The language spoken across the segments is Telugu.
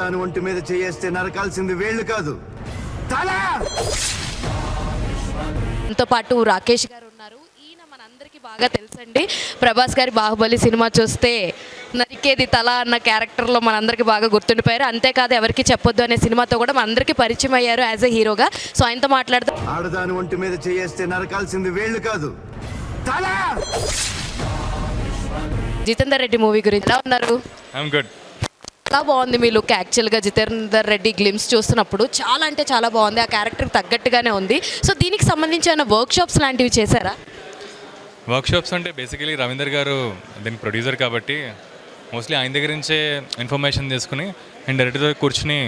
ఆడదాని ఒంటి మీద చేయేస్తే నరకాల్సింది వేళ్ళు కాదు, తల. తో పాటు రాకేష్ గారు ఉన్నారు. ఈయన మనందరికీ బాగా తెలుసండి. ప్రభాస్ గారి బాహుబలి సినిమా చూస్తే నరికేది తల అన్న క్యారెక్టర్లో మనందరికీ బాగా గుర్తుండిపోయారు. అంతేకాదు ఎవరికి చెప్పొద్దు అనే సినిమాతో కూడా మనందరికీ పరిచయం అయ్యారు యాజ్ ఎ హీరోగా. సో ఆయనతో మాట్లాడదాం. ఆడదాని ఒంటి మీద చేయేస్తే నరకాల్సింది వేళ్ళు కాదు, తల. జితేందర్ రెడ్డి మూవీ గురించి ఎలా ఉన్నారు? I'm good. చాలా బాగుంది మీ లుక్. యాక్చువల్గా జితేందర్ రెడ్డి గ్లిమ్స్ చూస్తున్నప్పుడు చాలా అంటే చాలా బాగుంది. ఆ క్యారెక్టర్కి తగ్గట్టుగానే ఉంది. సో దీనికి సంబంధించిన వర్క్షాప్స్ లాంటివి చేశారా? వర్క్షాప్స్ అంటే బేసికలీ రవీందర్ గారు దీనికి ప్రొడ్యూసర్ కాబట్టి మోస్ట్లీ ఆయన దగ్గర నుంచే ఇన్ఫర్మేషన్ తీసుకుని అండ్ డైరెక్టర్ కూర్చుని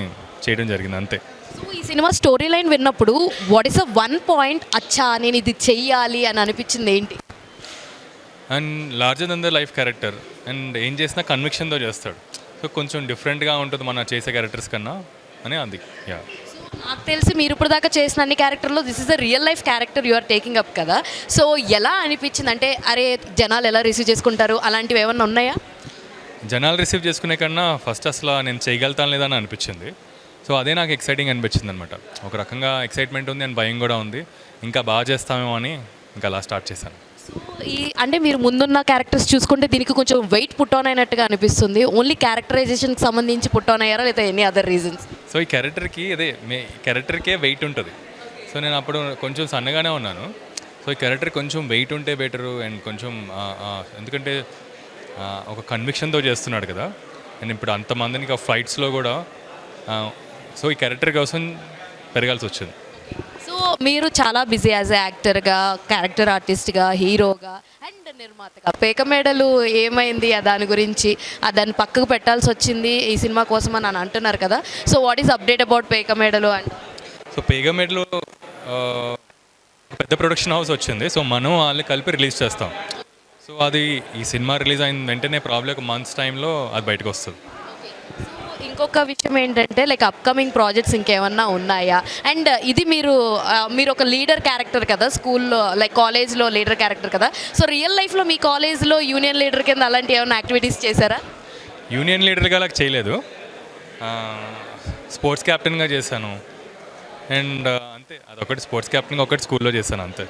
చేయడం జరిగింది అంతే. సో ఈ సినిమా స్టోరీ లైన్ విన్నప్పుడు what is a one point అచ్చా నేను ఇది చెయ్యాలి అని అనిపించింది ఏంటి? And larger than the life character and ఏం చేసినా కన్విక్షన్తో చేస్తాడు. సో కొంచెం డిఫరెంట్గా ఉంటుంది మన చేసే క్యారెక్టర్స్ కన్నా అని అది. యా, నాకు తెలిసి మీరు ఇప్పుడు దాకా చేసిన అన్ని క్యారెక్టర్లో this is a real life character you are taking up కదా. సో ఎలా అనిపించింది? అంటే అరే జనాలు ఎలా రిసీవ్ చేసుకుంటారు అలాంటివి ఏమన్నా ఉన్నాయా? జనాలు రిసీవ్ చేసుకునే కన్నా ఫస్ట్ అసలు నేను చేయగలుగుతాను లేదని అనిపించింది. సో అదే నాకు ఎక్సైటింగ్ అనిపించింది అనమాట. ఒక రకంగా ఎక్సైట్మెంట్ ఉంది అండ్ భయం కూడా ఉంది. ఇంకా బాగా చేస్తామేమో అని ఇంకా అలా స్టార్ట్ చేశాను. సో ఈ అంటే మీరు ముందున్న క్యారెక్టర్స్ చూసుకుంటే దీనికి కొంచెం వెయిట్ పుట్ ఆన్ అయినట్టుగా అనిపిస్తుంది. ఓన్లీ క్యారెక్టరైజేషన్కి సంబంధించి పుట్ ఆన్ అయ్యారా లేదా ఎనీ అదర్ రీజన్స్? సో ఈ క్యారెక్టర్కి క్యారెక్టర్కే వెయిట్ ఉంటుంది. సో నేను అప్పుడు కొంచెం సన్నగానే ఉన్నాను. సో ఈ క్యారెక్టర్ కొంచెం వెయిట్ ఉంటే బెటరు అండ్ కొంచెం ఎందుకంటే ఒక కన్విక్షన్తో చేస్తున్నాడు కదా. అండ్ ఇప్పుడు అంతమందిని ఫైట్స్లో కూడా సో ఈ క్యారెక్టర్ కోసం పెరగాల్సి వచ్చింది. సో మీరు చాలా బిజీ యాజ్ ఎ యాక్టర్గా, క్యారెక్టర్ ఆర్టిస్ట్గా, హీరోగా అండ్ నిర్మాతగా. పేక మేడలు ఏమైంది దాని గురించి? దాన్ని పక్కకు పెట్టాల్సి వచ్చింది ఈ సినిమా కోసం అని అంటున్నారు కదా. So what is update about పేక మేడలు? అండ్ సో పేక మేడలు పెద్ద ప్రొడక్షన్ హౌస్ వచ్చింది. సో మనం వాళ్ళని కలిపి రిలీజ్ చేస్తాం. సో అది ఈ సినిమా రిలీజ్ అయిన వెంటనే ప్రాబ్లీ ఒక మంత్స్ టైంలో అది బయటకు వస్తుంది. ఇంకొక విషయం ఏంటంటే లైక్ అప్కమింగ్ ప్రాజెక్ట్స్ ఇంకేమన్నా ఉన్నాయా? అండ్ ఇది మీరు ఒక లీడర్ క్యారెక్టర్ కదా స్కూల్లో, లైక్ కాలేజ్లో లీడర్ క్యారెక్టర్ కదా. సో రియల్ లైఫ్లో మీ కాలేజ్లో యూనియన్ లీడర్ కింద అలాంటి ఏమైనా యాక్టివిటీస్ చేశారా? యూనియన్ లీడర్గా అలా చేయలేదు. స్పోర్ట్స్ క్యాప్టెన్గా చేశాను అండ్ అంతే. అదొకటి స్పోర్ట్స్ క్యాప్టెన్గా ఒకటి స్కూల్లో చేశాను అంతే.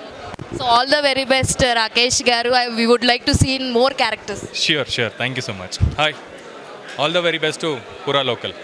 So all the very best Rakesh గారు. We would like to see in more characters. Sure thank you so much. Hi, all the very best to పురా లోకల్.